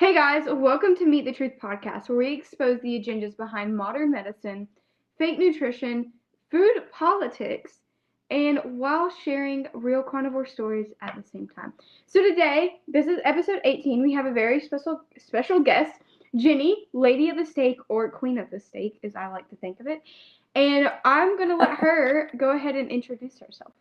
Hey guys, welcome to Meet the Truth podcast, where we expose the agendas behind modern medicine, fake nutrition, food politics, and while sharing real carnivore stories at the same time. So today, this is episode 18. We have a very special guest, Jenny, Lady of the Steak, or Queen of the Steak, as I like to think of it. And I'm going to let her go ahead and introduce herself.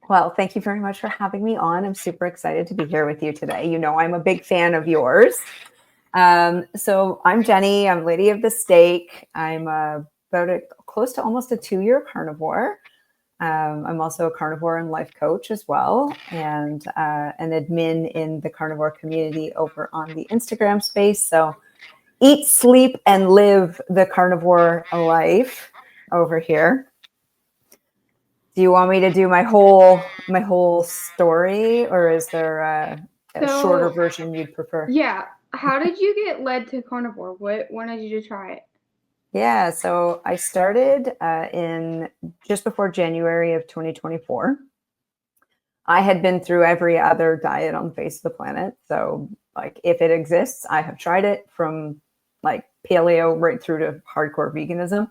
Well, thank you very much for having me on. I'm super excited to be here with you today. You know, I'm a big fan of yours. So I'm Jenny. I'm Lady of the Steak. I'm close to almost a 2-year carnivore. I'm also a carnivore and life coach as well, and an admin in the carnivore community over on the Instagram space. So eat, sleep, and live the carnivore life over here. Do you want me to do my whole story, or is there a shorter version you'd prefer? Yeah. How did you get led to carnivore? What wanted you to try it? Yeah, so I started in just before January of 2024. I had been through every other diet on the face of the planet. So, like, if it exists, I have tried it, from like paleo right through to hardcore veganism.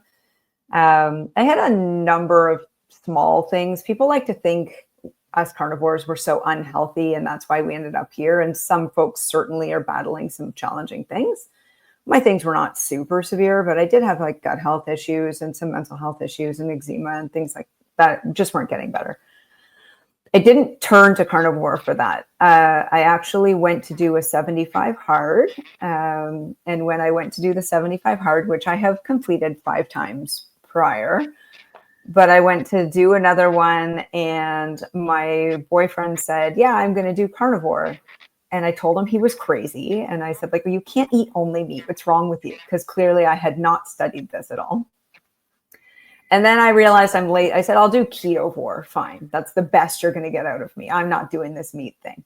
I had a number of small things. People like to think us carnivores were so unhealthy, and that's why we ended up here. And some folks certainly are battling some challenging things. My things were not super severe, but I did have like gut health issues and some mental health issues and eczema and things like that just weren't getting better. I didn't turn to carnivore for that. I actually went to do a 75 hard. And when I went to do the 75 hard, which I have completed 5 times prior, but I went to do another one, and my boyfriend said, yeah, I'm going to do carnivore. And I told him he was crazy. And I said, like, well, you can't eat only meat. What's wrong with you? Because clearly I had not studied this at all. And then I realized I'm late. I said, I'll do ketovore. Fine. That's the best you're going to get out of me. I'm not doing this meat thing.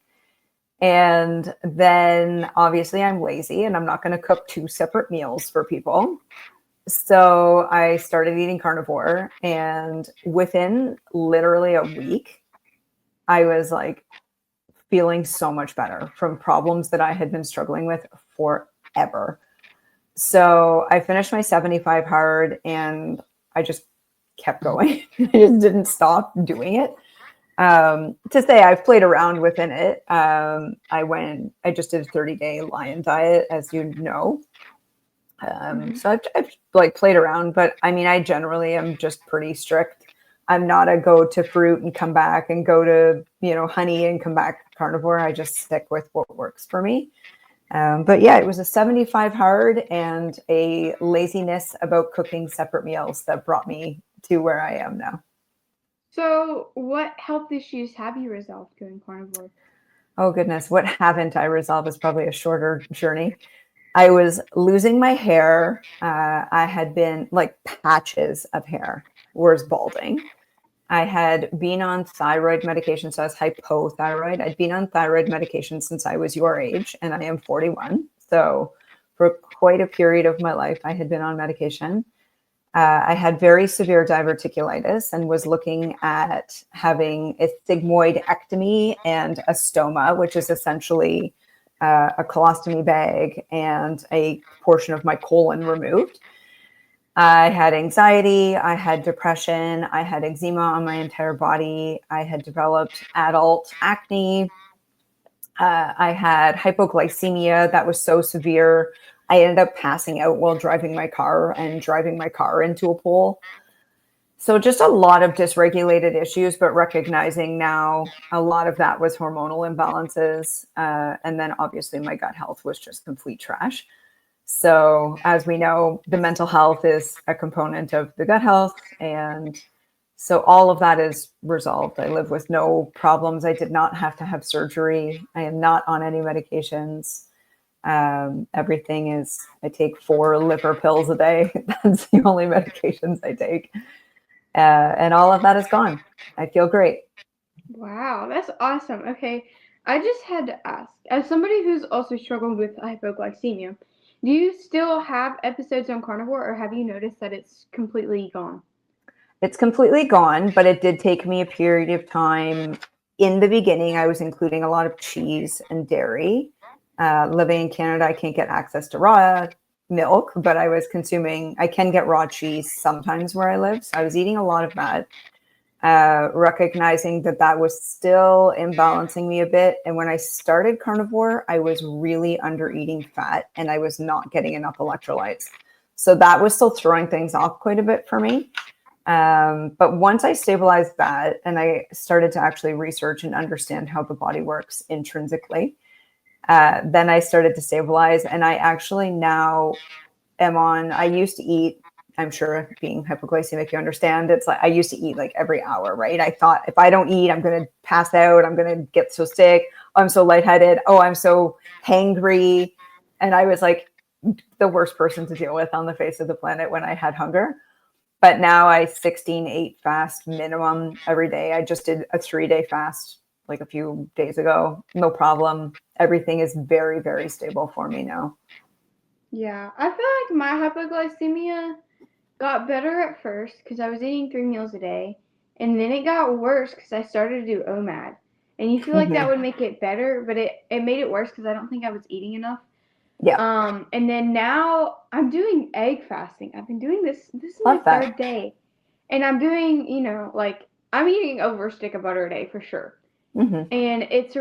And then obviously I'm lazy and I'm not going to cook 2 separate meals for people. So I started eating carnivore, and within literally a week, I was like feeling so much better from problems that I had been struggling with forever. So I finished my 75 hard, and I just kept going. I just didn't stop doing it. To say I've played around within it. I just did a 30-day lion diet, as you know. So I've like played around, but I mean, I generally am just pretty strict. I'm not a go to fruit and come back, and go to, honey and come back carnivore. I just stick with what works for me. But yeah, it was a 75 hard and a laziness about cooking separate meals that brought me to where I am now. So, what health issues have you resolved going carnivore? Oh goodness, what haven't I resolved is probably a shorter journey. I was losing my hair. I had been like patches of hair, was balding. I had been on thyroid medication, so I was hypothyroid. I'd been on thyroid medication since I was your age, and I am 41. So for quite a period of my life, I had been on medication. I had very severe diverticulitis and was looking at having a sigmoidectomy and a stoma, which is essentially a colostomy bag and a portion of my colon removed. I had anxiety, I had depression, I had eczema on my entire body. I had developed adult acne. I had hypoglycemia that was so severe, I ended up passing out while driving my car into a pool. So just a lot of dysregulated issues, but recognizing now a lot of that was hormonal imbalances. And then obviously my gut health was just complete trash. So as we know, the mental health is a component of the gut health. And so all of that is resolved. I live with no problems. I did not have to have surgery. I am not on any medications. Everything is, I take 4 liver pills a day. That's the only medications I take. And all of that is gone. I feel great. Wow, that's awesome. Okay, I just had to ask, as somebody who's also struggled with hypoglycemia, do you still have episodes on carnivore, or have you noticed that it's completely gone? It's completely gone, but it did take me a period of time in the beginning, I was including a lot of cheese and dairy. Living in Canada, I can't get access to raw milk, but I can get raw cheese sometimes where I live. So I was eating a lot of that, recognizing that was still imbalancing me a bit. And when I started carnivore, I was really under eating fat and I was not getting enough electrolytes. So that was still throwing things off quite a bit for me. But once I stabilized that and I started to actually research and understand how the body works intrinsically, then I started to stabilize. And I actually now I used to eat, I'm sure being hypoglycemic, you understand, it's like I used to eat like every hour, right? I thought if I don't eat, I'm going to pass out. I'm going to get so sick. Oh, I'm so lightheaded. Oh, I'm so hangry. And I was like the worst person to deal with on the face of the planet when I had hunger. But now I 16/8 fast minimum every day. I just did a 3-day fast like a few days ago. No problem. Everything is very, very stable for me now. Yeah, I feel like my hypoglycemia got better at first because I was eating 3 meals a day, and then it got worse because I started to do OMAD. And you feel like that would make it better, but it made it worse because I don't think I was eating enough. Yeah. And then now I'm doing egg fasting. I've been doing this. This is Love my that. third day, and I'm doing, like I'm eating over a stick of butter a day for sure. Mm-hmm. And it's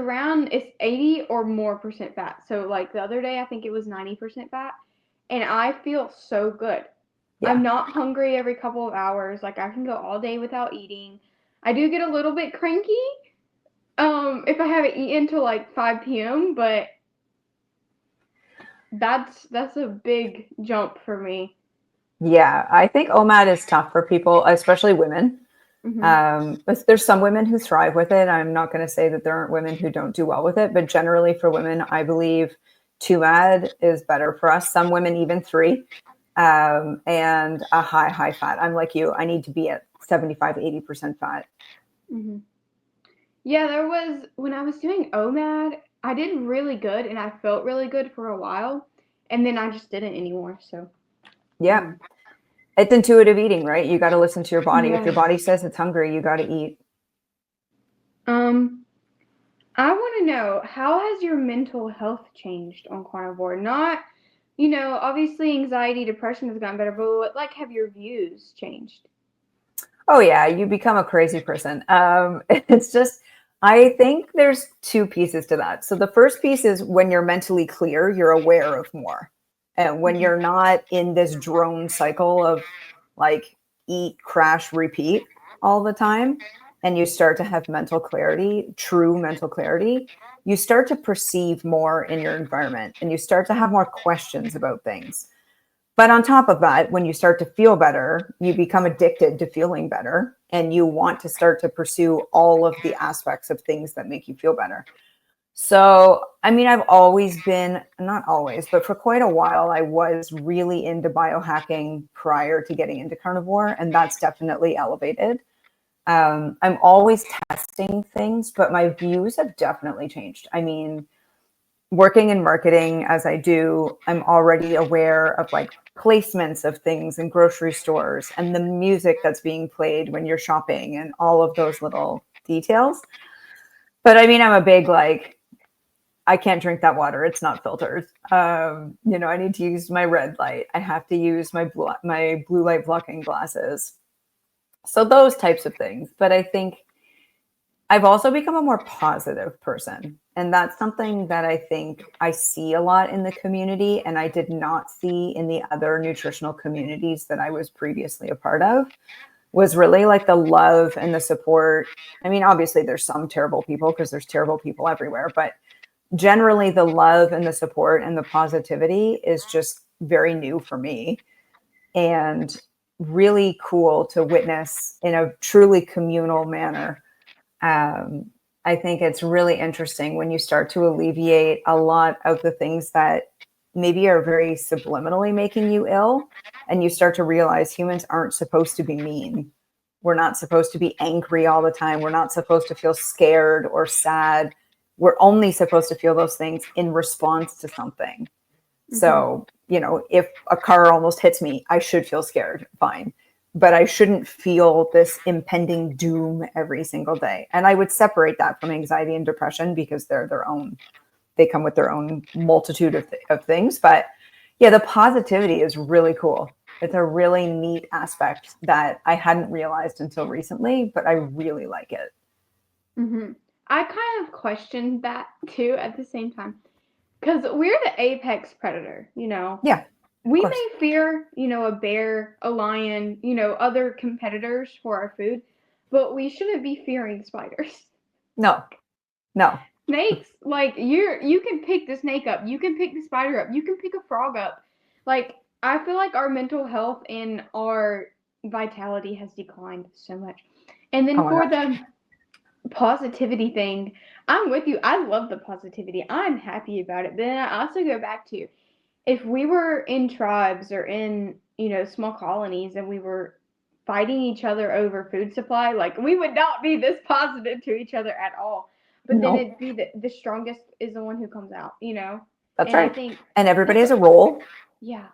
80 or more percent fat. So like the other day, I think it was 90% fat, and I feel so good. Yeah. I'm not hungry every couple of hours. Like I can go all day without eating. I do get a little bit cranky, if I haven't eaten till like 5 p.m., but that's a big jump for me. Yeah. I think OMAD is tough for people, especially women. But there's some women who thrive with it. I'm not going to say that there aren't women who don't do well with it, but generally for women, I believe 2MAD is better for us. Some women even 3, and a high fat. I'm like you. I need to be at 75-80% fat. Yeah, there was, when I was doing OMAD, I did really good and I felt really good for a while, and then I just didn't anymore. So yeah, it's intuitive eating, right? You got to listen to your body. If your body says it's hungry, you got to eat. I want to know, how has your mental health changed on carnivore? Not, obviously anxiety, depression has gotten better, but what, have your views changed? Oh yeah, you become a crazy person. It's just, I think there's 2 pieces to that. So the first piece is when you're mentally clear, you're aware of more. And when you're not in this drone cycle of like eat, crash, repeat all the time, and you start to have mental clarity, true mental clarity, you start to perceive more in your environment and you start to have more questions about things. But on top of that, when you start to feel better, you become addicted to feeling better and you want to start to pursue all of the aspects of things that make you feel better. So, I mean, I've always been, not always, but for quite a while, I was really into biohacking prior to getting into carnivore, and that's definitely elevated. I'm always testing things, but my views have definitely changed. I mean, working in marketing as I do, I'm already aware of like placements of things in grocery stores and the music that's being played when you're shopping and all of those little details. But I mean, I'm a big I can't drink that water. It's not filtered. I need to use my red light. I have to use my blue light blocking glasses. So those types of things. But I think I've also become a more positive person. And that's something that I think I see a lot in the community and I did not see in the other nutritional communities that I was previously a part of, was really like the love and the support. I mean, obviously there's some terrible people because there's terrible people everywhere, but generally the love and the support and the positivity is just very new for me and really cool to witness in a truly communal manner. I think it's really interesting when you start to alleviate a lot of the things that maybe are very subliminally making you ill. And you start to realize humans aren't supposed to be mean. We're not supposed to be angry all the time. We're not supposed to feel scared or sad. We're only supposed to feel those things in response to something. So, if a car almost hits me, I should feel scared. Fine. but I shouldn't feel this impending doom every single day. And I would separate that from anxiety and depression because they come with their own multitude of things. But yeah, the positivity is really cool. It's a really neat aspect that I hadn't realized until recently, but I really like it. Mm-hmm. I kind of questioned that too at the same time because we're the apex predator, you know. Yeah, of We course. may fear, you know, a bear, a lion, you know, other competitors for our food, but we shouldn't be fearing spiders. No, no. Snakes, like you can pick the snake up, you can pick the spider up, you can pick a frog up. Like I feel like our mental health and our vitality has declined so much. And Oh then my for gosh. the positivity thing, I'm with you. I love the positivity. I'm happy about it. But then I also go back to if we were in tribes or in, you know, small colonies and we were fighting each other over food supply, like we would not be this positive to each other at all. But then No, it'd be the strongest is the one who comes out, you know? that's And I right. think And everybody that's, has a role. yeah.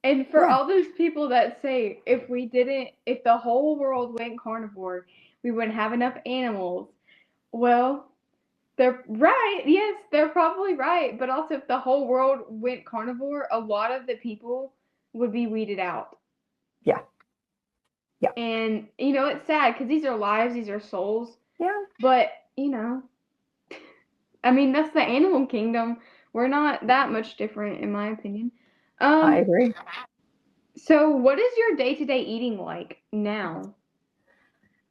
And for Yeah. all those people that say if the whole world went carnivore, we wouldn't have enough animals. Well, they're right. Yes, they're probably right. But also, if the whole world went carnivore, a lot of the people would be weeded out. Yeah. Yeah. And, you know, it's sad because these are lives, these are souls. Yeah. But, you know, I mean, that's the animal kingdom. We're not that much different, in my opinion. I Um, agree. so what is your day-to-day eating like now?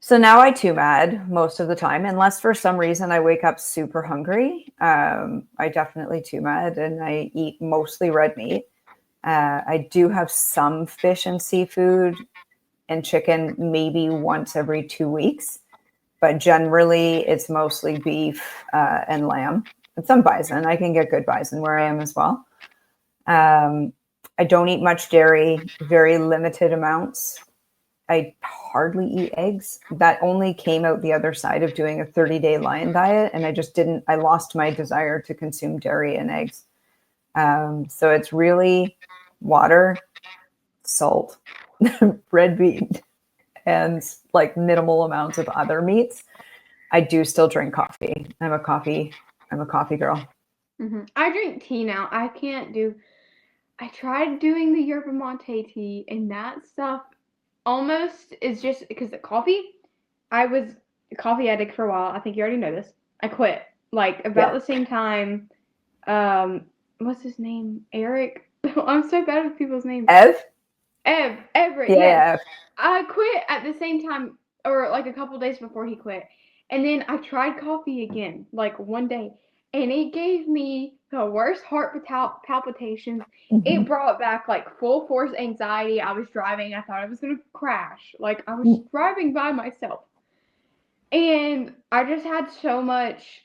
So now I too mad most of the time, unless for some reason I wake up super hungry. I definitely too mad and I eat mostly red meat. I do have some fish and seafood and chicken maybe once every 2 weeks, but generally it's mostly beef and lamb and some bison. I can get good bison where I am as well. Um, I don't eat much dairy, very limited amounts. I hardly eat eggs. That only came out the other side of doing a 30-day lion diet. And I just didn't, I lost my desire to consume dairy and eggs. So it's really water, salt, red meat, and like minimal amounts of other meats. I do still drink coffee. I'm a coffee girl. I drink tea now. I can't do. I tried doing the yerba mate tea, and that stuff almost is just because the coffee. I was a coffee addict for a while. I think you already know this. I quit like about Yeah. the same time. What's his name? Eric. I'm so bad with people's names. Ev? Everett. Yes, Yeah. I quit at the same time, or like a couple days before he quit. And then I tried coffee again, like one day, and it gave me the worst heart palpitations. It Mhm. brought back like full force anxiety. I was driving. I thought I was gonna crash. Like I was driving by myself, and I just had so much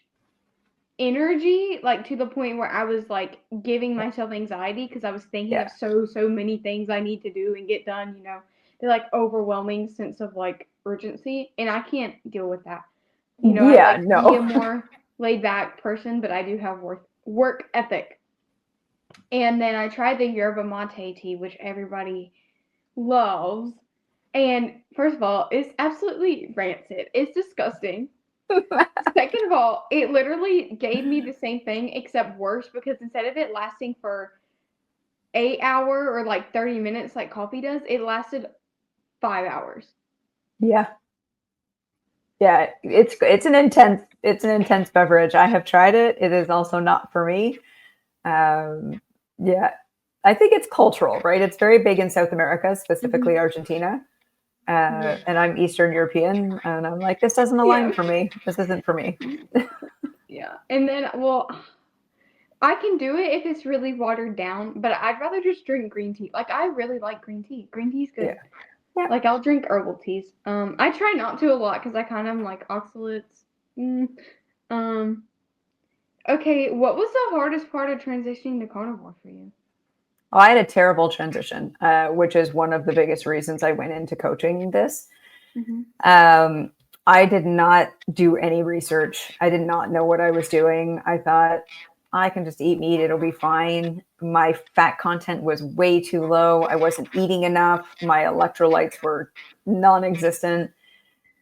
energy, like to the point where I was like giving myself anxiety because I was thinking of Yeah. so many things I need to do and get done, you know. They're like overwhelming sense of like urgency, and I can't deal with that. You know, I'd Yeah, like to be a no. more laid back person, but I do have work ethic. And then I tried the yerba mate tea, which everybody loves. And first of all, it's absolutely rancid. It's disgusting. Second of all, it literally gave me the same thing except worse because instead of it lasting for 8 hour or like 30 minutes like coffee does, it lasted 5 hours. Yeah. Yeah, it's an intense beverage. I have tried it. It is also not for me. Um, yeah, I think it's cultural, right? It's very big in South America, specifically Mm-hmm. Argentina. Yeah. And I'm Eastern European, and I'm like, this doesn't align Yeah. for me. This isn't for me. Yeah. And then, well, I can do it if it's really watered down, but I'd rather just drink green tea. Like, I really like green tea. Green tea's Yeah, good. yeah. Like, I'll drink herbal teas. I try not to a lot because I kind of like oxalates. Mm. Um, okay, what was the hardest part of transitioning to carnivore for you? Well, I had a terrible transition, which is one of the biggest reasons I went into coaching this. Mm-hmm. I did not do any research. I did not know what I was doing. I thought I can just eat meat. It'll be fine. My fat content was way too low. I wasn't eating enough. My electrolytes were non-existent.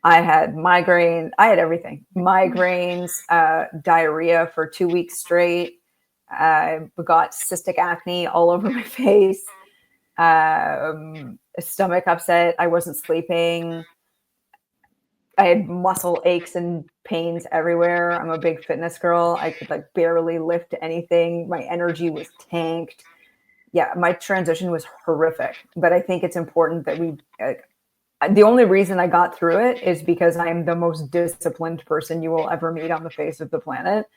I had migraine. I had everything. Migraines, diarrhea for 2 weeks straight. I got cystic acne all over my face. Stomach upset. I wasn't sleeping. I had muscle aches and pains everywhere. I'm a big fitness girl. I could like barely lift anything. My energy was tanked. Yeah, my transition was horrific. But I think it's important that the only reason I got through it is because I'm the most disciplined person you will ever meet on the face of the planet.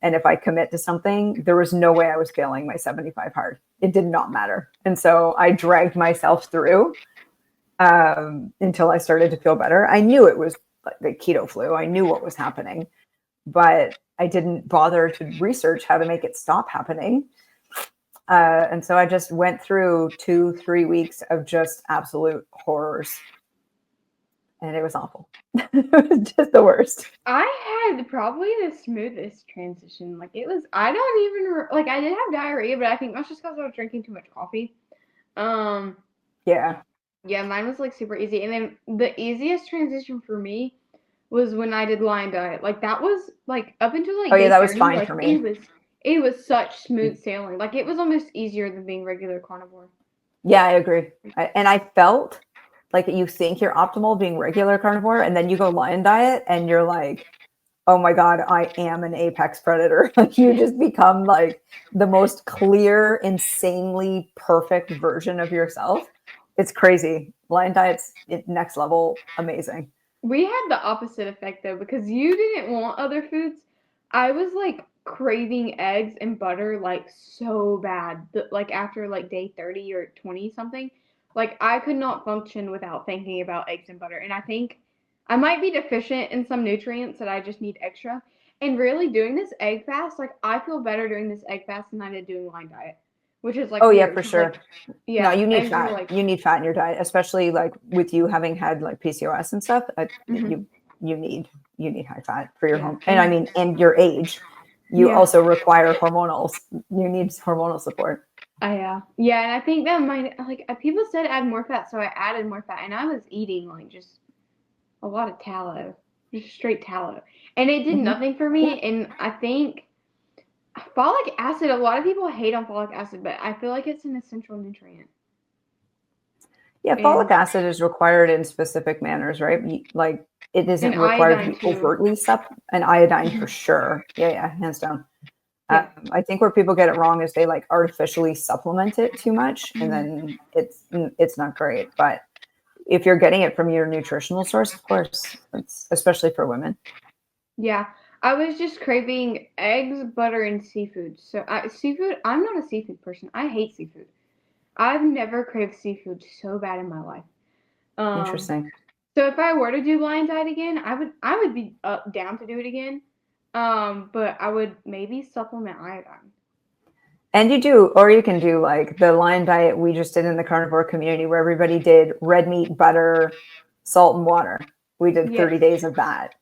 And if I commit to something, there was no way I was failing my 75 hard. It did not matter. And so I dragged myself through until I started to feel better. I knew it was the keto flu. I knew what was happening, but I didn't bother to research how to make it stop happening. And so I just went through 2-3 weeks of just absolute horrors. And it was awful. It was just the worst. I had probably the smoothest transition. Like it was, I don't even like I did have diarrhea, but I think that's just because I was drinking too much coffee. Yeah. Yeah, mine was like super easy. And then the easiest transition for me was when I did Lion Diet. Like that was like up until like Oh yeah, day that was 30, fine like for me. it was such smooth sailing. Like it was almost easier than being regular carnivore. Yeah, I agree. And I felt like you think you're optimal being regular carnivore, and then you go Lion Diet, and you're like, oh my God, I am an apex predator. Like you just become like the most clear, insanely perfect version of yourself. It's crazy. Lion Diet's next level, amazing. We had the opposite effect though because you didn't want other foods. I was like craving eggs and butter like so bad. Like after like day 30 or 20 something, like I could not function without thinking about eggs and butter. And I think I might be deficient in some nutrients that I just need extra. And really doing this egg fast, like I feel better doing this egg fast than I did doing Lion Diet, which is like Oh yeah, weird. for 'Cause, sure. like, No, yeah, you need eggs are fat. like, You need fat in your diet, especially like with you having had like PCOS and stuff. mhm, You need high fat for your yeah, home, and I mean, and your age. You yeah. also require hormonals. You need hormonal support. Yeah, and I think that might like people said add more fat, so I added more fat, and I was eating like just a lot of tallow, just straight tallow, and it did Mm-hmm. nothing for Yeah. me. And I think folic acid. A lot of people hate on folic acid, but I feel like it's an essential nutrient. Yeah, folic And acid is required in specific manners, right? Like it isn't required to iodine be too. overtly and iodine for sure. Yeah, hands down. Yeah. I think where people get it wrong is they like artificially supplement it too much, and then it's not great. But if you're getting it from your nutritional source, of course, it's especially for women. Yeah, I was just craving eggs, butter, and seafood. So seafood, I'm not a seafood person. I hate seafood. I've never craved seafood so bad in my life. Um, Interesting. so if I were to do Lion Diet again, I would be down to do it again. But I would maybe supplement iodine. And you do, or you can do like the Lion Diet we just did in the carnivore community where everybody did red meat, butter, salt, and water. We did Yes. 30 days of that,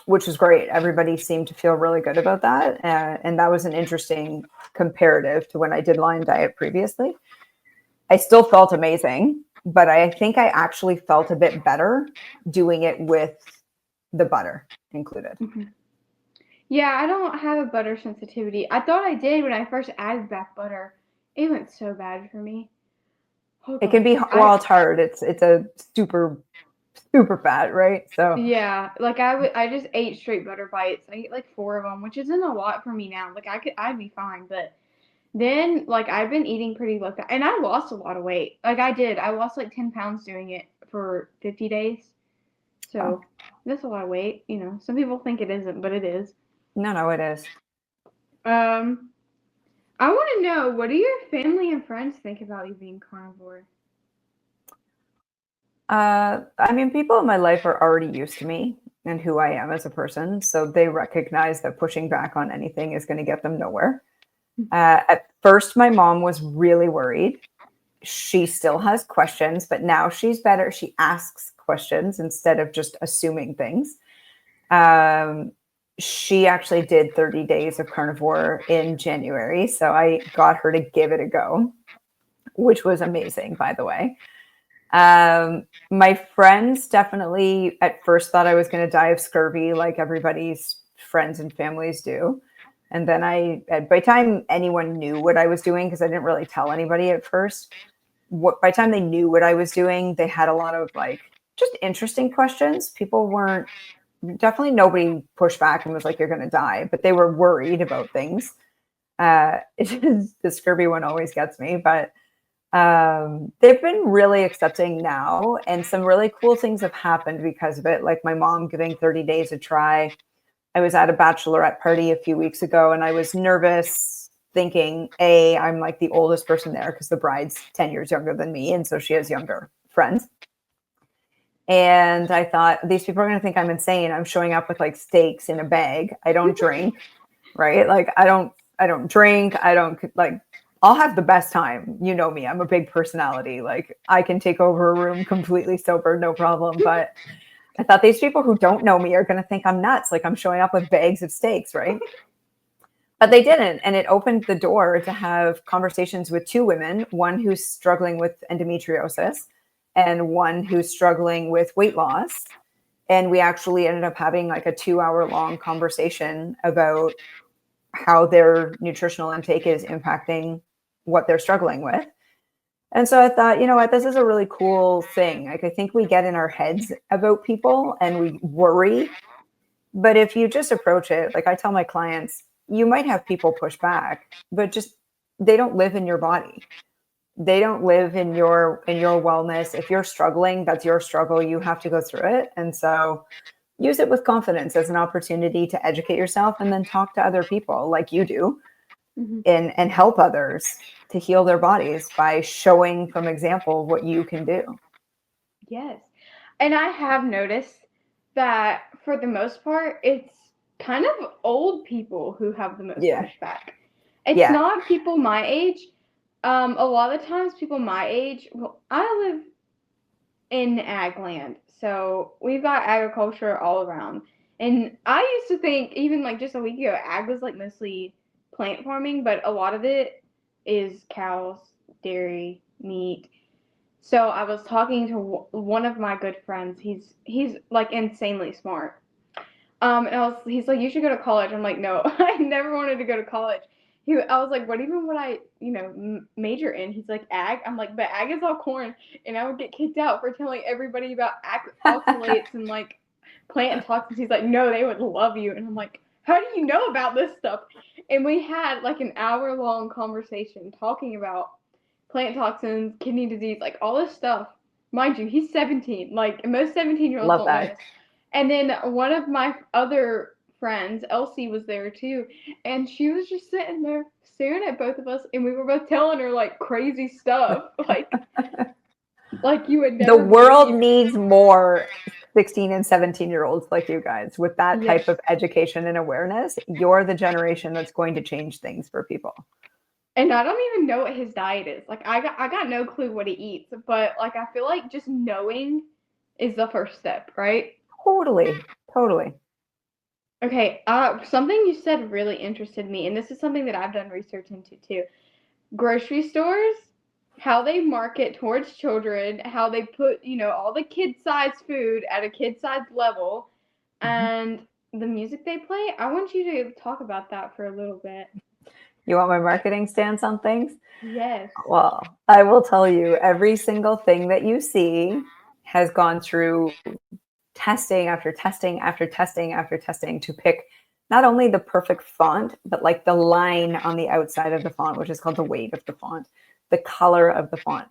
which was great. Everybody seemed to feel really good about that. And that was an interesting comparative to when I did Lion Diet previously. I still felt amazing, but I think I actually felt a bit better doing it with the butter included. Mm-hmm. Yeah, I don't have a butter sensitivity. I thought I did when I first added back butter. It went so bad for me. Oh It can gosh. be, well, it's hard. It's a super fat, right? So Yeah, like I just ate straight butter bites. I ate like 4 of them, which isn't a lot for me now. Like I'd be fine, but then like I've been eating pretty low fat, and I lost a lot of weight. Like I did. I lost like 10 pounds doing it for 50 days. oh, So that's a lot of weight. Some people think it isn't, but it is. no, it is. Um, I want to know, what do your family and friends think about you being carnivore? I mean, people in my life are already used to me and who I am as a person, so they recognize that pushing back on anything is going to get them nowhere. At first, my mom was really worried. She still has questions, but now she's better. She asks questions instead of just assuming things. she actually did 30 days of carnivore in January. So I got her to give it a go, which was amazing, by the way. My friends definitely at first thought I was going to die of scurvy, like everybody's friends and families do. And then by the time anyone knew what I was doing, because I didn't really tell anybody at first, by the time they knew what I was doing, they had a lot of like just interesting questions. People weren't, definitely nobody pushed back and was like, you're going to die, but they were worried about things. The scurvy one always gets me, but they've been really accepting now, and some really cool things have happened because of it. Like my mom giving 30 days a try. I was at a bachelorette party a few weeks ago and I was nervous thinking, I'm like the oldest person there because the bride's 10 years younger than me. And so she has younger friends. And I thought, these people are going to think I'm insane. I'm showing up with like steaks in a bag. I don't drink, right? Like I don't drink. I don't like, I'll have the best time. You know me, I'm a big personality. Like I can take over a room completely sober, no problem. But I thought these people who don't know me are going to think I'm nuts. Like I'm showing up with bags of steaks, right? But they didn't. And it opened the door to have conversations with two women, one who's struggling with endometriosis and one who's struggling with weight loss. And we actually ended up having like a 2-hour long conversation about how their nutritional intake is impacting what they're struggling with. And so I thought, you know what, this is a really cool thing. Like, I think we get in our heads about people and we worry. But if you just approach it, like I tell my clients, you might have people push back, but just they don't live in your body. They don't live in your wellness. If you're struggling, that's your struggle. You have to go through it. And so use it with confidence as an opportunity to educate yourself and then talk to other people like you do. Mm-hmm. and help others to heal their bodies by showing from example what you can do. Yes. And I have noticed that for the most part, it's kind of old people who have the most pushback. It's not people my age. A lot of times people my age, well, I live in ag land, so we've got agriculture all around. And I used to think, even like just a week ago, ag was like mostly plant farming, but a lot of it is cows, dairy, meat. So I was talking to one of my good friends. He's like insanely smart. And he's like, you should go to college. I'm like, no, I never wanted to go to college. I was like, what even would I, major in? He's like, ag. I'm like, but ag is all corn, and I would get kicked out for telling everybody about oxalates and like plant toxins. He's like, no, they would love you, and I'm like, how do you know about this stuff? And we had like an hour-long conversation talking about plant toxins, kidney disease, like all this stuff. Mind you, he's 17. Like most 17-year-olds don't know this. And then one of my other friends, Elsie, was there too, and she was just sitting there staring at both of us, and we were both telling her like crazy stuff, like you would never. The world needs more 16 and 17-year-olds like you guys with that type of education and awareness. You're the generation that's going to change things for people. And I don't even know what his diet is. Like I got no clue what he eats, but like I feel like just knowing is the first step, right? Totally. Okay, something you said really interested me, and this is something that I've done research into too. Grocery stores, how they market towards children, how they put, all the kid-sized food at a kid-sized level, and the music they play. I want you to talk about that for a little bit. You want my marketing stance on things? Yes. Well, I will tell you, every single thing that you see has gone through testing after testing after testing after testing to pick not only the perfect font, but like the line on the outside of the font, which is called the weight of the font, the color of the font,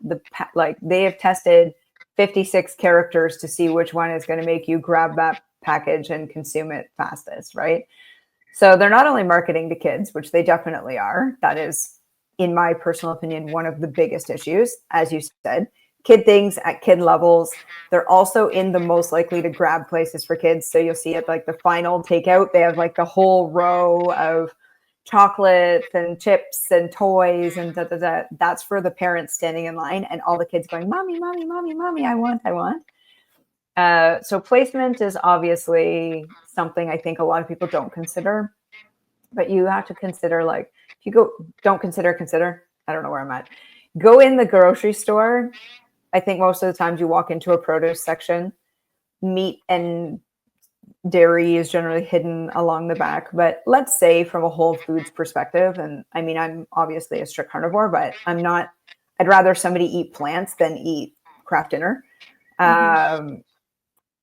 like they have tested 56 characters to see which one is going to make you grab that package and consume it fastest, right? So they're not only marketing to kids, which they definitely are. That is, in my personal opinion, one of the biggest issues, as you said. Kid things at kid levels. They're also in the most likely to grab places for kids. So you'll see it like the final takeout. They have like the whole row of chocolates and chips and toys and That's for the parents standing in line and all the kids going, mommy, mommy, mommy, mommy, I want. So placement is obviously something I think a lot of people don't consider, but you have to consider, like, if you go, don't consider, I don't know where I'm at. Go in the grocery store. I think most of the times you walk into a produce section, meat and dairy is generally hidden along the back. But let's say from a Whole Foods perspective, and I mean, I'm obviously a strict carnivore, but I'd rather somebody eat plants than eat Kraft Dinner.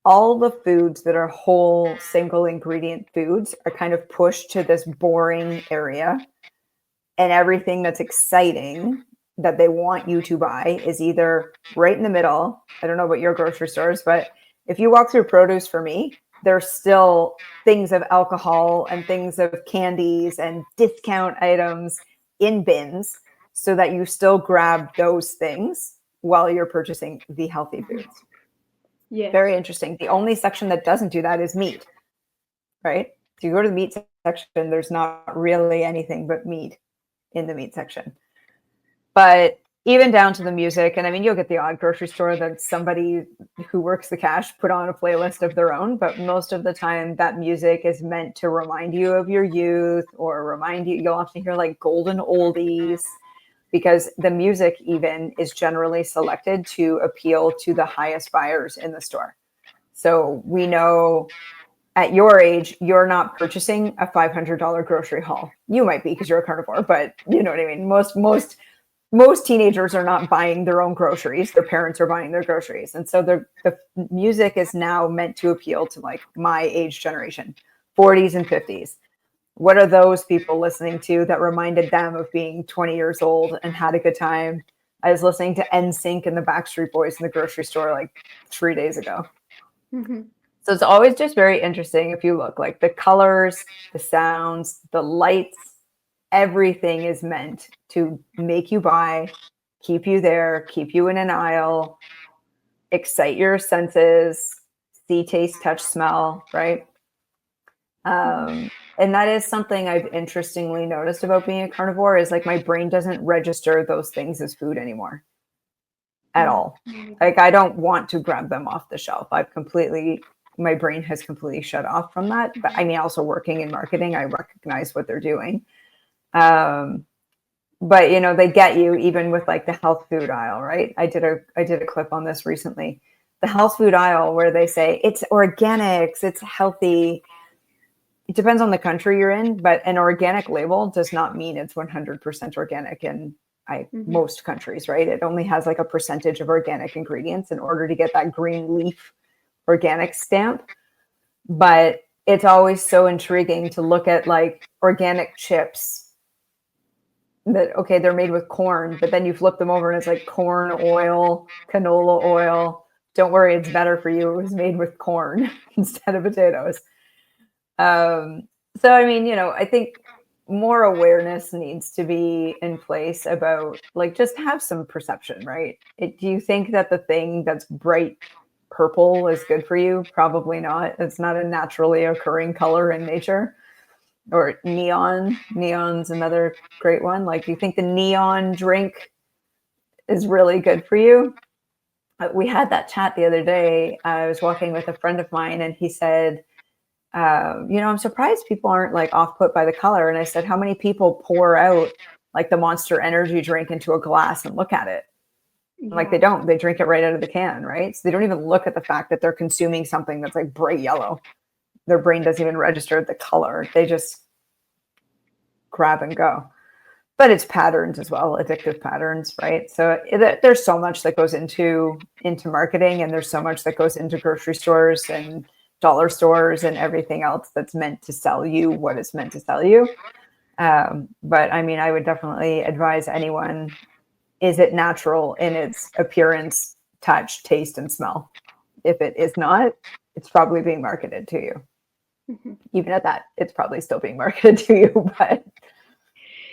All the foods that are whole, single ingredient foods are kind of pushed to this boring area. And everything that's exciting that they want you to buy is either right in the middle. I don't know about your grocery stores, but if you walk through produce for me, there's still things of alcohol and things of candies and discount items in bins so that you still grab those things while you're purchasing the healthy foods. Yes. Very interesting. The only section that doesn't do that is meat, right? So you go to the meat section, there's not really anything but meat in the meat section. But even down to the music, and I mean, you'll get the odd grocery store that somebody who works the cash put on a playlist of their own, but most of the time that music is meant to remind you of your youth or remind you, you'll often hear like golden oldies, because the music even is generally selected to appeal to the highest buyers in the store. So we know at your age, you're not purchasing a $500 grocery haul. You might be because you're a carnivore, but you know what I mean? Most teenagers are not buying their own groceries. Their parents are buying their groceries. And so the music is now meant to appeal to like my age generation, 40s and 50s. What are those people listening to that reminded them of being 20 years old and had a good time? I was listening to NSYNC and the Backstreet Boys in the grocery store like 3 days ago. So it's always just very interesting if you look, like the colors, the sounds, the lights, everything is meant to make you buy, keep you there, keep you in an aisle, excite your senses, see, taste, touch, smell, right? And that is something I've interestingly noticed about being a carnivore is like my brain doesn't register those things as food anymore at all. Like I don't want to grab them off the shelf. My brain has completely shut off from that. But I mean, also working in marketing, I recognize what they're doing. But you know, they get you even with like the health food aisle, right? I did a clip on this recently. The health food aisle where they say it's organics, it's healthy. It depends on the country you're in, but an organic label does not mean it's 100% organic in most countries, right? It only has like a percentage of organic ingredients in order to get that green leaf organic stamp. But it's always so intriguing to look at like organic chips that, okay, they're made with corn, but then you flip them over and it's like corn oil, canola oil. Don't worry, it's better for you. It was made with corn instead of potatoes. So, I mean, you know, I think more awareness needs to be in place about like, just have some perception, right? Do you think that the thing that's bright purple is good for you? Probably not. It's not a naturally occurring color in nature. Or neon. Neon's another great one. Like, do you think the neon drink is really good for you? We had that chat the other day. I was walking with a friend of mine and he said, you know, I'm surprised people aren't like off put by the color. And I said, how many people pour out like the Monster Energy drink into a glass and look at it? Yeah. Like they don't, they drink it right out of the can, right? So they don't even look at the fact that they're consuming something that's like bright yellow. Their brain doesn't even register the color. They just grab and go. But it's patterns as well, addictive patterns, right? So there's so much that goes into marketing, and there's so much that goes into grocery stores and dollar stores and everything else that's meant to sell you what it's meant to sell you. But I mean, I would definitely advise anyone, is it natural in its appearance, touch, taste, and smell? If it is not, it's probably being marketed to you. Even at that, it's probably still being marketed to you. But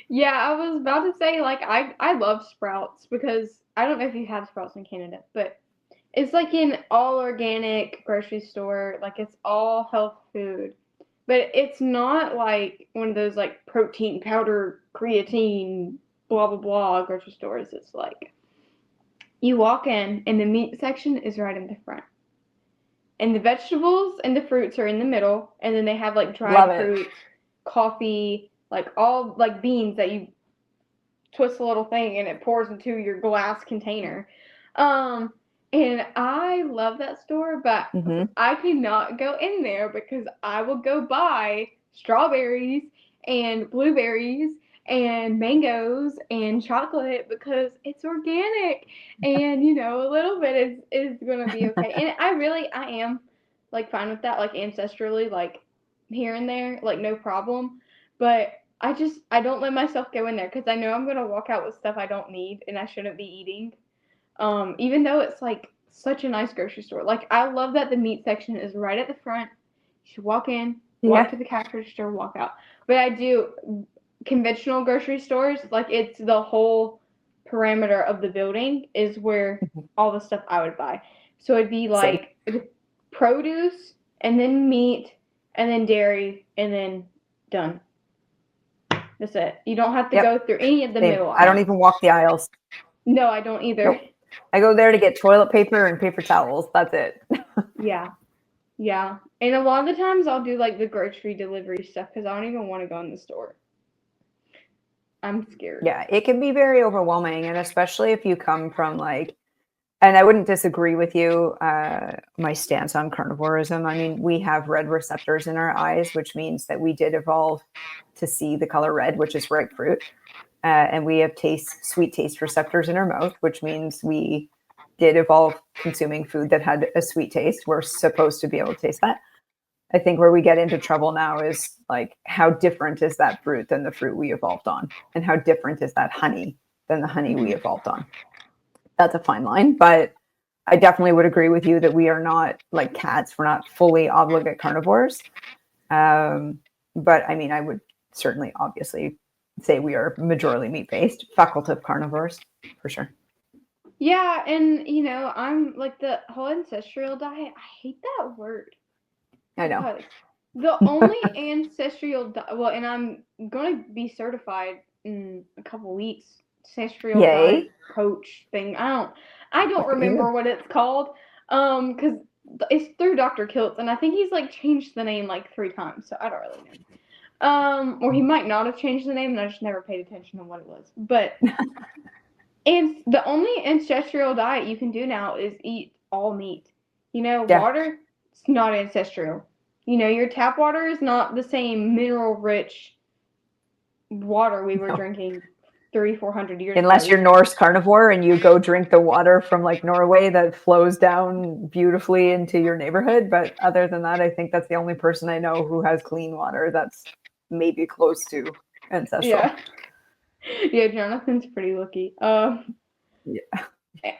yeah, I was about to say, like, I love Sprouts because I don't know if you have Sprouts in Canada, but it's like an all organic grocery store. Like, it's all health food. But it's not like one of those like protein powder, creatine, blah blah blah grocery stores. It's like you walk in and the meat section is right in the front. and the vegetables and the fruits are in the middle, and then they have like Love dried it. fruits, coffee, like all like beans that you twist a little thing and it pours into your glass container. Um, and I love that store, but Mm-hmm. I cannot go in there because I will go buy strawberries and blueberries and mangoes and chocolate because it's organic and a little bit is gonna be okay. And I am like fine with that, like ancestrally, like here and there, like no problem. But I don't let myself go in there because I know I'm gonna walk out with stuff I don't need and I shouldn't be eating. Even though it's like such a nice grocery store. Like I love that the meat section is right at the front. You should walk in, walk Yeah. to the cash register, walk out. But I do conventional grocery stores, like it's the whole parameter of the building is where all the stuff I would buy. So it'd be Same. like produce and then meat and then dairy and then done. That's it. You don't have to Yep. go through any of the Same. middle I don't aisles. even walk the aisles. No, I don't either. Nope. I go there to get toilet paper and paper towels. That's it. Yeah. Yeah. And a lot of the times I'll do like the grocery delivery stuff because I don't even want to go in the store. I'm scared. Yeah, it can be very overwhelming, and especially if you come from like, and I wouldn't disagree with you, my stance on carnivorism. I mean, we have red receptors in our eyes, which means that we did evolve to see the color red, which is ripe fruit. And we have sweet taste receptors in our mouth, which means we did evolve consuming food that had a sweet taste. We're supposed to be able to taste that. I think where we get into trouble now is like, how different is that fruit than the fruit we evolved on? And how different is that honey than the honey we evolved on? That's a fine line, but I definitely would agree with you that we are not like cats. We're not fully obligate carnivores. But I mean, I would certainly obviously say we are majorly meat-based, facultative carnivores, for sure. Yeah, and I'm like the whole ancestral diet. I hate that word I know. because the only ancestral well, and I'm going to be certified in a couple weeks. Ancestral diet Yay. coach thing. I don't Look at you. remember what it's called. Because it's through Dr. Kiltz, and I think he's like changed the name like 3 times, so I don't really know. Or he might not have changed the name, and I just never paid attention to what it was. But and the only ancestral diet you can do now is eat all meat. Yeah. Water, it's not ancestral. Your tap water is not the same mineral rich water we were No. drinking 300-400 years Unless ago. you're Norse carnivore and you go drink the water from like Norway that flows down beautifully into your neighborhood. But other than that, I think that's the only person I know who has clean water that's maybe close to ancestral. Yeah. Yeah, Jonathan's pretty lucky. Yeah.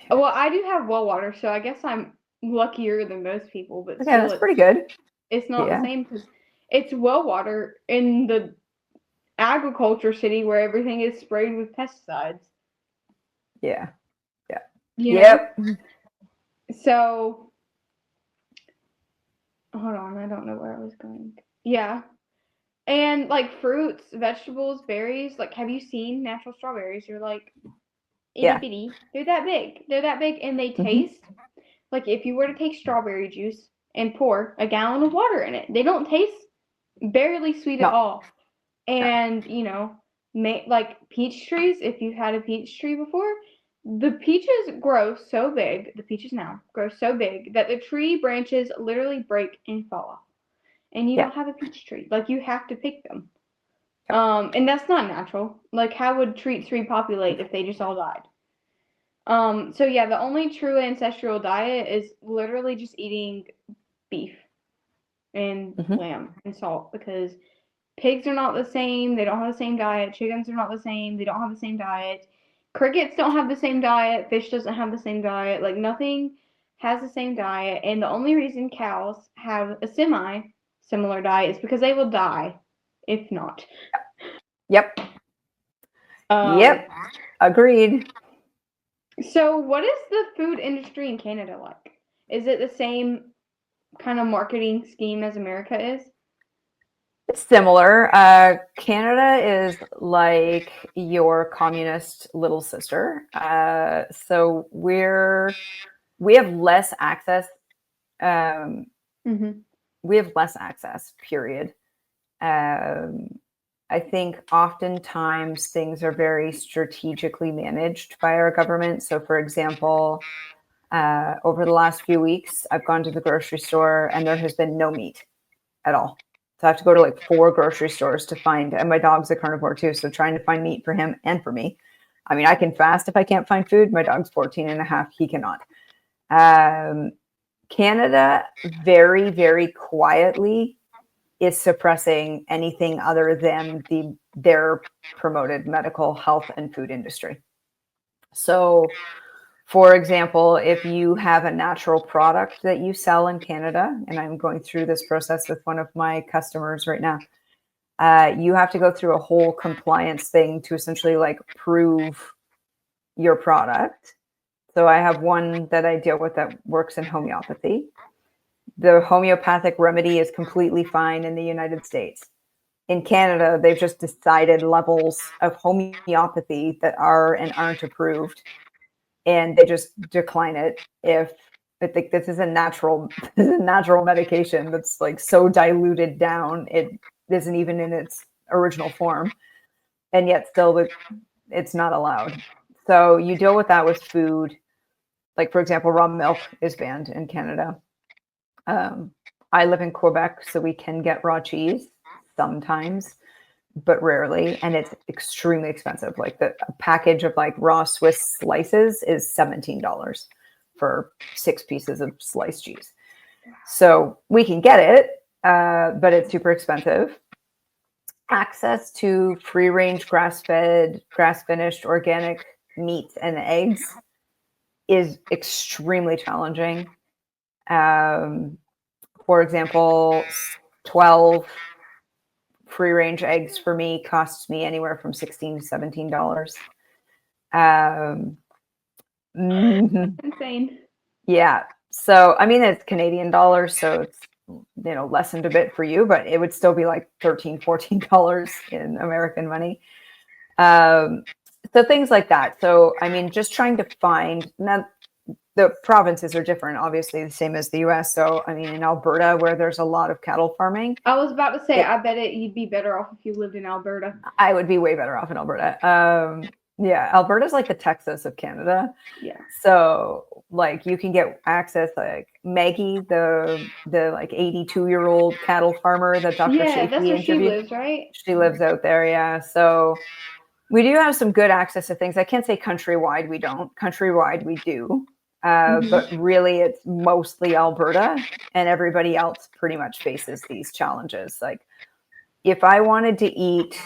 Well, I do have well water, so I guess I'm luckier than most people, but Okay, still, that's pretty good. it's not the Yeah. same because it's well water in the agriculture city where everything is sprayed with pesticides. Yeah. Yeah. You know? Yep. So, hold on, I don't know where I was going. Yeah. And like fruits, vegetables, berries, like have you seen natural strawberries? You're like itty Yeah. bitty. They're that big. They're that big and they Mm-hmm. taste like if you were to take strawberry juice and pour a gallon of water in it, they don't taste barely sweet at No. all. No. And, like peach trees, if you've had a peach tree before, the peaches grow so big, the peaches now grow so big that the tree branches literally break and fall off. And you Yeah. don't have a peach tree. Like you have to pick them. Yep. And that's not natural. Like how would trees repopulate if they just all died? So yeah, the only true ancestral diet is literally just eating beef and Mm-hmm. lamb and salt because pigs are not the same. They don't have the same diet. Chickens are not the same. They don't have the same diet. Crickets don't have the same diet. Fish doesn't have the same diet. Like nothing has the same diet. And the only reason cows have a similar diet is because they will die if not. Yep. Yep. Agreed. So what is the food industry in Canada like? Is it the same kind of marketing scheme as America is? It's similar. Canada is like your communist little sister. So we have less access We have less access, period. I think oftentimes things are very strategically managed by our government. So, for example, over the last few weeks, I've gone to the grocery store and there has been no meat at all. So I have to go to like 4 grocery stores to find, and my dog's a carnivore too. So trying to find meat for him and for me. I mean, I can fast if I can't find food. My dog's 14 and a half. He cannot. Canada very, very quietly is suppressing anything other than their promoted medical health and food industry. So, for example, if you have a natural product that you sell in Canada, and I'm going through this process with one of my customers right now, you have to go through a whole compliance thing to essentially like prove your product. So I have one that I deal with that works in homeopathy. The homeopathic remedy is completely fine in the United States. In Canada, they've just decided levels of homeopathy that are and aren't approved, and they just decline it if I think this is a natural medication that's like so diluted down it isn't even in its original form, and yet still it's not allowed. So you deal with that with food. Like, for example, raw milk is banned in Canada. I live in Quebec, so we can get raw cheese sometimes, but rarely, and it's extremely expensive. Like a package of like raw Swiss slices is $17 for 6 pieces of sliced cheese. So we can get it, but it's super expensive. Access to free-range, grass-fed, grass-finished organic meats and eggs is extremely challenging. For example, 12 free-range eggs for me costs me anywhere from $16 to $17. Insane. Yeah. So, I mean, it's Canadian dollars, so it's, lessened a bit for you, but it would still be like $13, $14 in American money. So things like that. So, I mean, just trying to find, now the provinces are different, obviously, the same as the US. So, I mean, in Alberta, where there's a lot of cattle farming. I was about to say, I bet you'd be better off if you lived in Alberta. I would be way better off in Alberta. Yeah, Alberta's like the Texas of Canada. Yeah. So, like, you can get access, like Maggie, the like 82-year-old cattle farmer that Dr. Yeah, that's where Shafee she interviewed. lives, right? She lives out there, yeah. So we do have some good access to things. I can't say countrywide we don't. Countrywide we do. But really it's mostly Alberta, and everybody else pretty much faces these challenges. Like, if I wanted to eat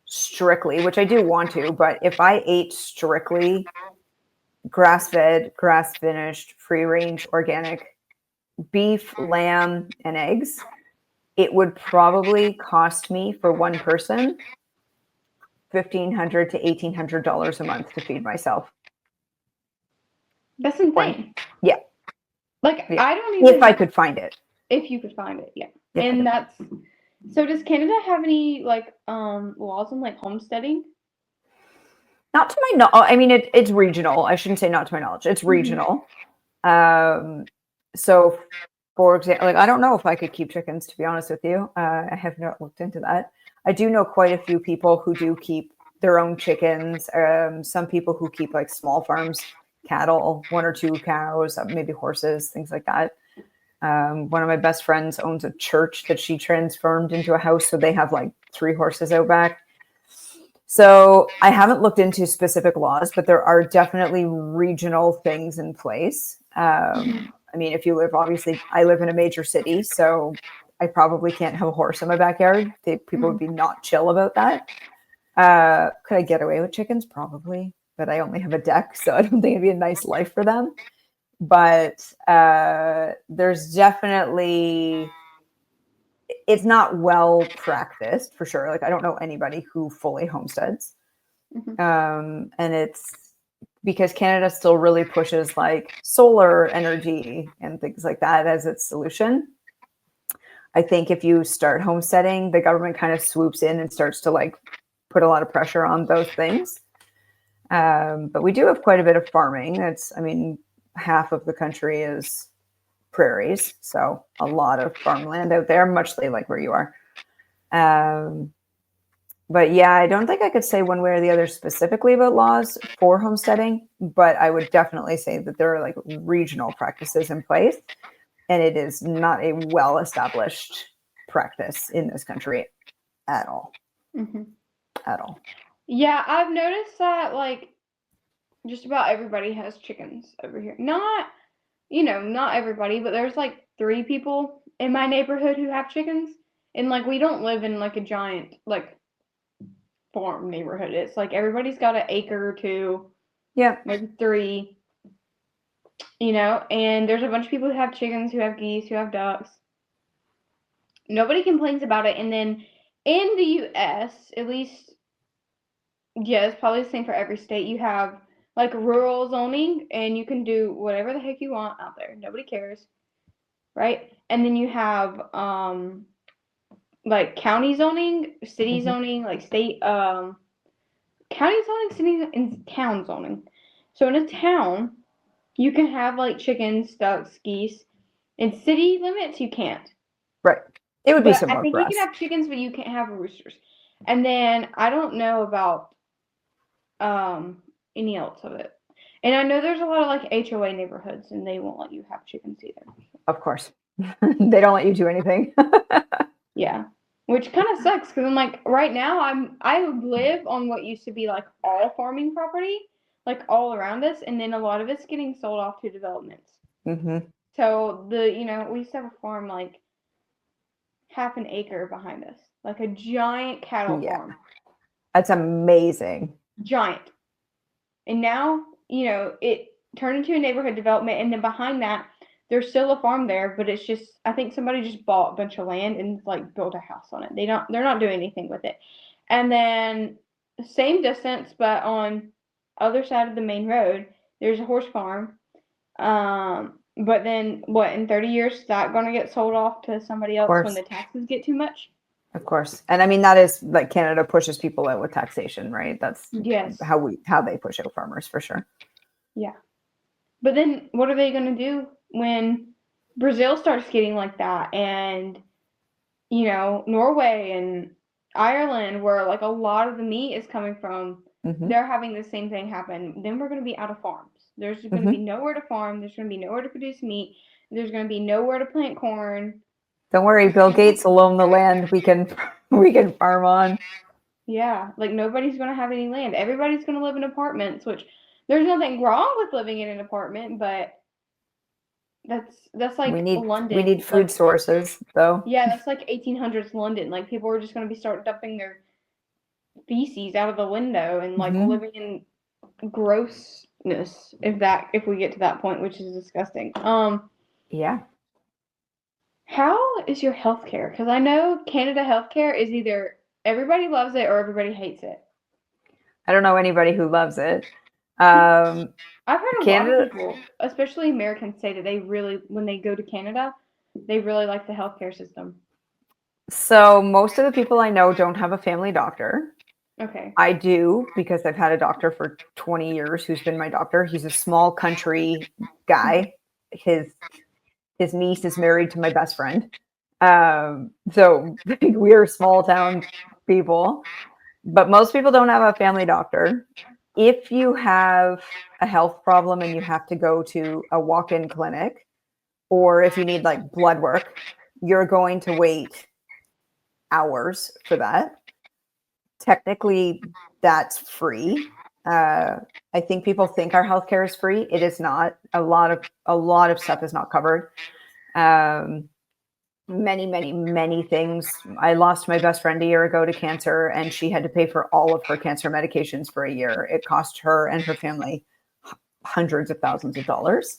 strictly, which I do want to, but if I ate strictly grass-fed, grass-finished, free-range, organic beef, lamb, and eggs, it would probably cost me for one person $1,500 to $1,800 a month to feed myself. That's insane. Yeah. Like, yeah. I don't even... If I could find it. If you could find it, yeah. And that's... So does Canada have any, like, laws on, like, homesteading? Not to my knowledge. I mean, it's regional. I shouldn't say not to my knowledge. It's regional. So, for example, like, I don't know if I could keep chickens, to be honest with you. I have not looked into that. I do know quite a few people who do keep their own chickens. Some people who keep, like, small farms, cattle, 1 or 2 cows, maybe horses, things like that. One of my best friends owns a church that she transformed into a house, so they have like 3 horses out back. So I haven't looked into specific laws, but there are definitely regional things in place. I mean, if you live, obviously, I live in a major city, so I probably can't have a horse in my backyard. People would be not chill about that. Could I get away with chickens? Probably, but I only have a deck, so I don't think it'd be a nice life for them. But there's definitely, it's not well practiced for sure. Like, I don't know anybody who fully homesteads. And it's because Canada still really pushes like solar energy and things like that as its solution. I think if you start homesteading, the government kind of swoops in and starts to like put a lot of pressure on those things. But we do have quite a bit of farming. I mean, half of the country is prairies, so a lot of farmland out there, much like where you are. But yeah, I don't think I could say one way or the other specifically about laws for homesteading, but I would definitely say that there are like regional practices in place, and it is not a well-established practice in this country at all. Mm-hmm. At all. Yeah, I've noticed that like just about everybody has chickens over here. Not, not everybody, but there's like 3 people in my neighborhood who have chickens. And like we don't live in like a giant like farm neighborhood. It's like everybody's got an acre or 2. Yeah. Maybe 3. And there's a bunch of people who have chickens, who have geese, who have ducks. Nobody complains about it. And then in the US, at least, yeah, it's probably the same for every state. You have like rural zoning, and you can do whatever the heck you want out there. Nobody cares, right? And then you have like county zoning, city zoning, like state county zoning, city and town zoning. So in a town, you can have like chickens, ducks, geese. In city limits, you can't. Right. It would be But I similar think for you us. can have chickens, but you can't have roosters. And then I don't know about any else of it. And I know there's a lot of like HOA neighborhoods, and they won't let you have chickens either. Of course. They don't let you do anything. Yeah. Which kind of sucks because I'm like right now I live on what used to be like all farming property, like all around us, and then a lot of it's getting sold off to developments. So we used to have a farm like half an acre behind us, like a giant cattle farm. That's amazing. Giant. And now, it turned into a neighborhood development, and then behind that, there's still a farm there, but it's just I think somebody just bought a bunch of land and like built a house on it. They're not doing anything with it. And then same distance, but on other side of the main road, there's a horse farm. But then what, in 30 years is that gonna get sold off to somebody else when the taxes get too much? Of course. And I mean, that is like Canada pushes people out with taxation, right? That's how they push out farmers for sure. Yeah. But then what are they going to do when Brazil starts getting like that, and, Norway and Ireland, where like a lot of the meat is coming from, they're having the same thing happen. Then we're going to be out of farms. There's going to be nowhere to farm. There's going to be nowhere to produce meat. There's going to be nowhere to plant corn. Don't worry, Bill Gates will own the land we can farm on. Yeah, like nobody's going to have any land. Everybody's going to live in apartments, which there's nothing wrong with living in an apartment, but that's like London. We need food sources, though. Yeah, that's like 1800s London. Like people are just going to be start dumping their feces out of the window and like living in grossness if we get to that point, which is disgusting. Yeah. How is your healthcare? Because I know Canada healthcare is either everybody loves it or everybody hates it. I don't know anybody who loves it. I've heard a lot of people, especially Americans, say that they really, when they go to Canada, they really like the healthcare system. So most of the people I know don't have a family doctor. Okay. I do, because I've had a doctor for 20 years who's been my doctor. He's a small country guy. His niece is married to my best friend. So we are small town people, but most people don't have a family doctor. If you have a health problem and you have to go to a walk-in clinic, or if you need like blood work, you're going to wait hours for that. Technically, that's free. I think people think our healthcare is free. It is not. A lot of stuff is not covered. Many things. I lost my best friend a year ago to cancer, and she had to pay for all of her cancer medications for a year. It cost her and her family hundreds of thousands of dollars.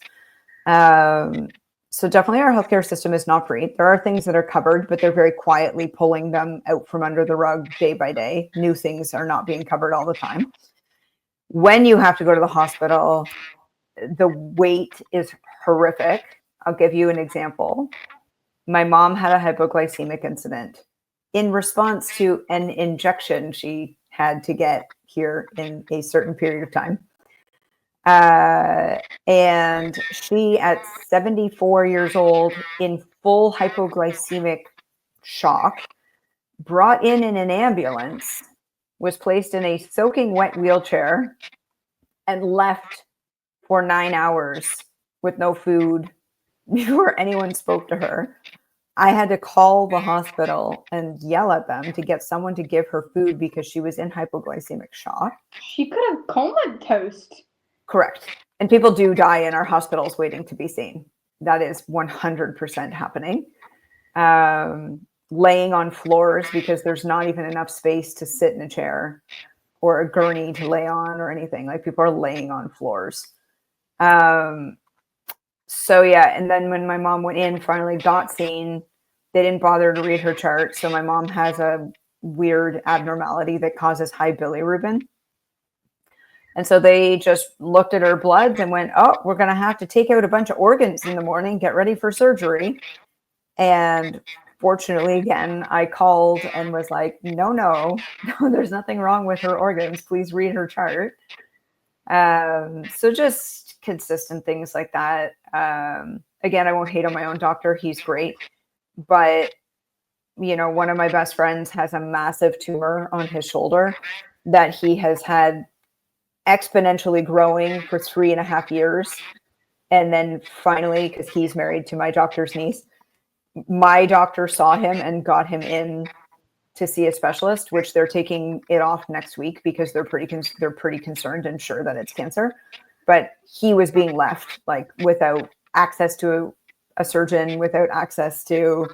So definitely our healthcare system is not free. There are things that are covered, but they're very quietly pulling them out from under the rug day by day. New things are not being covered all the time. When you have to go to the hospital, the wait is horrific. I'll give you an example. My mom had a hypoglycemic incident in response to an injection she had to get here in a certain period of time. And she, at 74 years old, in full hypoglycemic shock, brought in an ambulance, was placed in a soaking wet wheelchair, and left for 9 hours with no food before anyone spoke to her. I had to call the hospital and yell at them to get someone to give her food because she was in hypoglycemic shock. She could have comatose. Correct. And people do die in our hospitals waiting to be seen. That is 100% happening. Laying on floors because there's not even enough space to sit in a chair or a gurney to lay on or anything. Like, people are laying on floors. So yeah, and then when my mom went in, finally got seen, they didn't bother to read her chart. So my mom has a weird abnormality that causes high bilirubin. And so they just looked at her bloods and went, oh, we're going to have to take out a bunch of organs in the morning, get ready for surgery. And fortunately, again, I called and was like, no, there's nothing wrong with her organs. Please read her chart. So just consistent things like that. Again, I won't hate on my own doctor. He's great. But, one of my best friends has a massive tumor on his shoulder that he has had exponentially growing for 3.5 years. And then finally, because he's married to my doctor's niece, my doctor saw him and got him in to see a specialist, which they're taking it off next week because they're pretty concerned and sure that it's cancer. But he was being left without access to a surgeon, without access to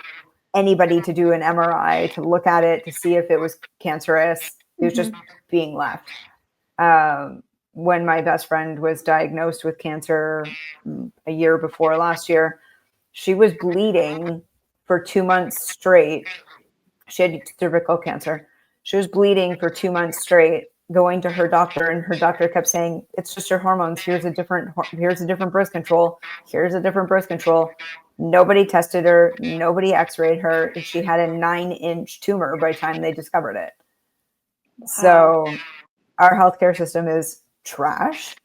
anybody to do an MRI, to look at it, to see if it was cancerous. It was just being left. When my best friend was diagnosed with cancer a year before last year, she was bleeding for 2 months straight. She had cervical cancer. She was bleeding for 2 months straight, going to her doctor, and her doctor kept saying, it's just your hormones. Here's a different birth control. Here's a different birth control. Nobody tested her. Nobody x-rayed her. She had a 9-inch tumor by the time they discovered it. Wow. So our healthcare system is trash.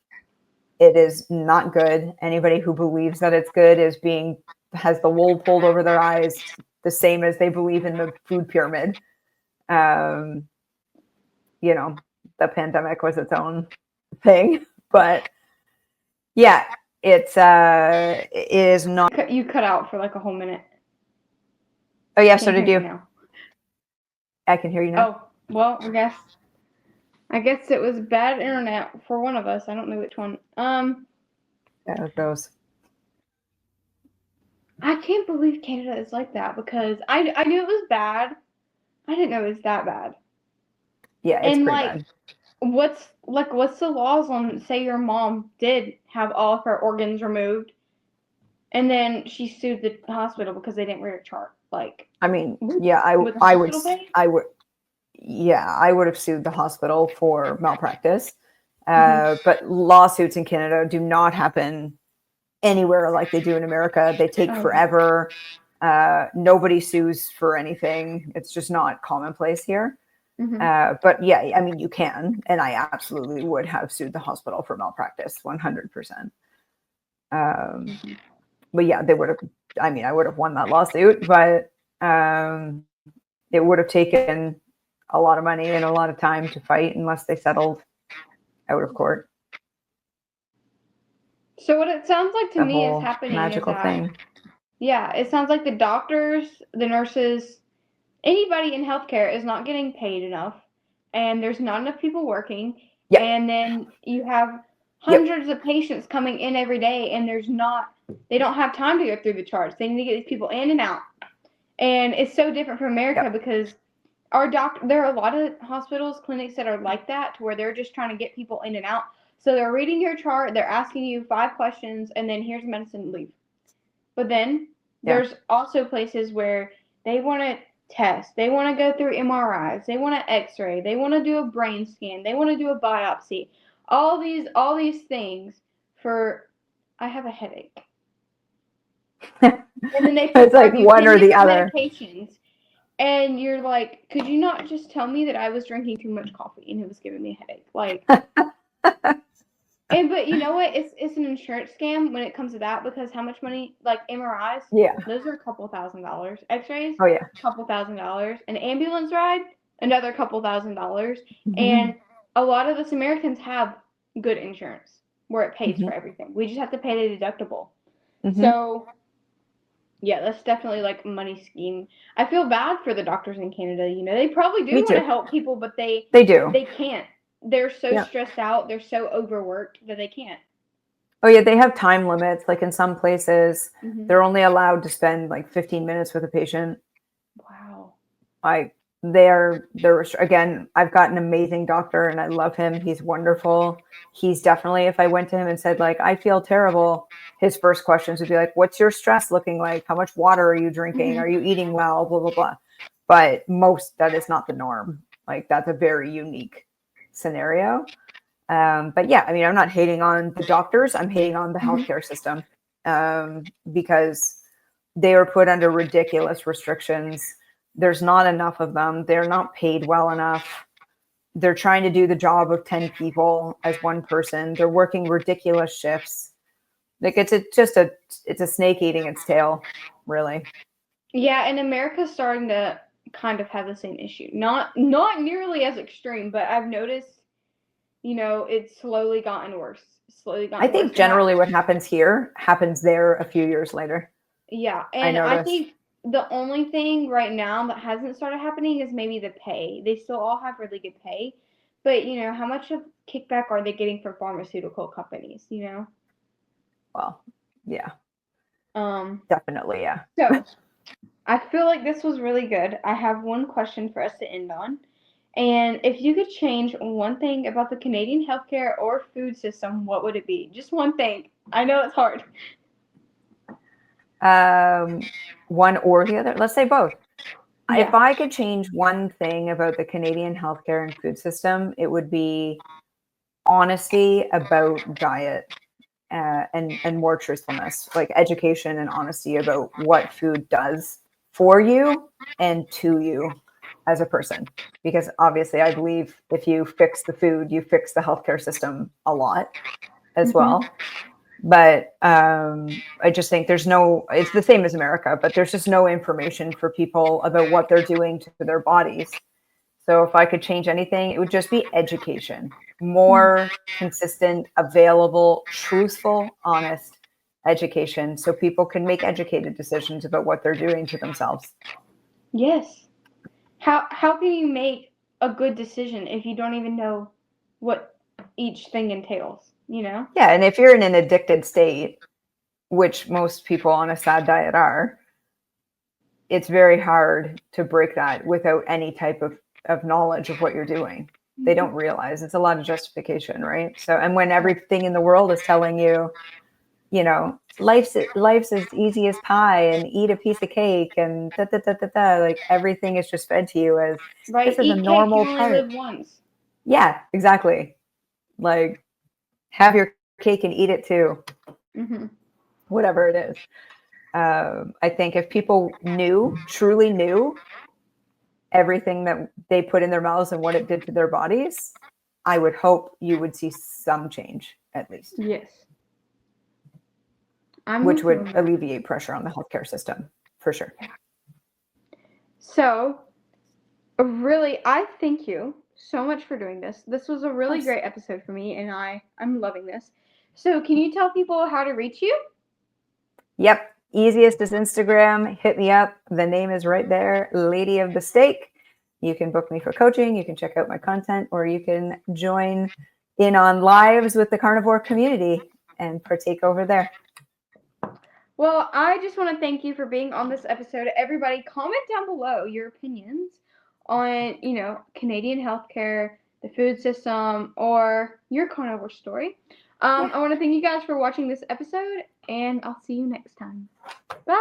It is not good. Anybody who believes that it's good has the wool pulled over their eyes, the same as they believe in the food pyramid. The pandemic was its own thing, but yeah, it is not. You cut out for like a whole minute. Oh yeah, so did you? Now. I can hear you now. Oh, well, I guess it was bad internet for one of us. I don't know which one. Yeah, it goes. I can't believe Canada is like that because I knew it was bad. I didn't know it was that bad. Yeah, it's pretty bad. What's the laws on, say your mom did have all of her organs removed and then she sued the hospital because they didn't read her chart? I would have sued the hospital for malpractice. But lawsuits in Canada do not happen anywhere like they do in America. They take forever. Nobody sues for anything. It's just not commonplace here. But yeah, I mean, you can, and I absolutely would have sued the hospital for malpractice, 100%. But yeah, they would have, I would have won that lawsuit, but it would have taken a lot of money and a lot of time to fight unless they settled out of court. So what it sounds like to me is happening magical is that, thing. Yeah, it sounds like the doctors, the nurses, anybody in healthcare is not getting paid enough, and there's not enough people working. Yep. And then you have hundreds of patients coming in every day, and they don't have time to go through the charts. They need to get these people in and out. And it's so different from America because there are a lot of hospitals, clinics that are like that, to where they're just trying to get people in and out. So they're reading your chart, they're asking you 5 questions, and then here's medicine, leave. But then there's also places where they want to test, they want to go through MRIs, they want to X-ray, they want to do a brain scan, they want to do a biopsy, all these things for, I have a headache. And then they it's like one or the other medications, and you're like, could you not just tell me that I was drinking too much coffee and it was giving me a headache? But you know what? It's an insurance scam when it comes to that, because how much money, like MRIs, Yeah. those are a couple $1,000s. X-rays, Oh yeah. couple $1,000s. An ambulance ride, another couple $1,000s. Mhm. And a lot of us Americans have good insurance where it pays Mhm. for everything. We just have to pay the deductible. Mhm. So yeah, that's definitely like a money scheme. I feel bad for the doctors in Canada. You know, they probably do Me want to too. help people, but They do. they can't. They're so Yeah. stressed out. They're so overworked that they can't. Oh yeah, they have time limits. Like in some places, Hmm. they're only allowed to spend like 15 minutes with a patient. Wow. Like again, I've got an amazing doctor and I love him. He's wonderful. He's definitely, if I went to him and said like I feel terrible, his first questions would be like, what's your stress looking like? How much water are you drinking? Hmm. Are you eating well? Blah blah blah. But that is not the norm. Like that's a very unique scenario. But yeah, I mean, I'm not hating on the doctors. I'm hating on the Hmm. healthcare system, because they are put under ridiculous restrictions. There's not enough of them. They're not paid well enough. They're trying to do the job of 10 people as one person. They're working ridiculous shifts. Like it's a snake eating its tail, really. Yeah, and America's starting to kind of have the same issue. Not nearly as extreme, but I've noticed, it's slowly gotten worse. Slowly I gotten worse. think generally what happens here happens there a few years later. Yeah, I and I noticed. think the only thing right now that hasn't started happening is maybe the pay. They still all have really good pay, but how much of kickback are they getting from pharmaceutical companies? Well, yeah, Um, definitely, yeah. so I feel like this was really good. I have one question for us to end on. And if you could change one thing about the Canadian healthcare or food system, what would it be? Just one thing. I know it's hard. Um, one or the other. Let's say both. If Yeah. I could change one thing about the Canadian healthcare and food system, it would be honesty about diet, and more truthfulness, like education and honesty about what food does for you and to you as a person. Because obviously, I believe if you fix the food, you fix the healthcare system a lot as Hmm. well. But I just think it's the same as America, but there's just no information for people about what they're doing to their bodies. So if I could change anything, it would just be education, more consistent, available, truthful, honest education so people can make educated decisions about what they're doing to themselves. Yes. How can you make a good decision if you don't even know what each thing entails? Yeah, and if you're in an addicted state, which most people on a SAD diet are, it's very hard to break that without any type of knowledge of what you're doing. They don't realize it's a lot of justification, right? So, and when everything in the world is telling you, life's as easy as pie and eat a piece of cake and da, da, da, da, da, like everything is just fed to you as Right? this is a Eat cake, you normal only part. live once. Yeah, exactly. Like have your cake and eat it too, Hmm. whatever it is. I think if people truly knew everything that they put in their mouths and what it did to their bodies, I would hope you would see some change at least, Yes. I'm which with you would on that. alleviate pressure on the healthcare system for sure. So, really, I thank you so much for doing this. This was a Of really course. great episode for me, and I'm loving this. So, can you tell people how to reach you? Yep. Easiest is Instagram. Hit me up. The name is right there, Lady of the Steak. You can book me for coaching. You can check out my content, or you can join in on lives with the carnivore community and partake over there. Well, I just want to thank you for being on this episode. Everybody, comment down below your opinions on, Canadian healthcare, the food system, or your carnivore story. Yeah. I want to thank you guys for watching this episode, and I'll see you next time. Bye.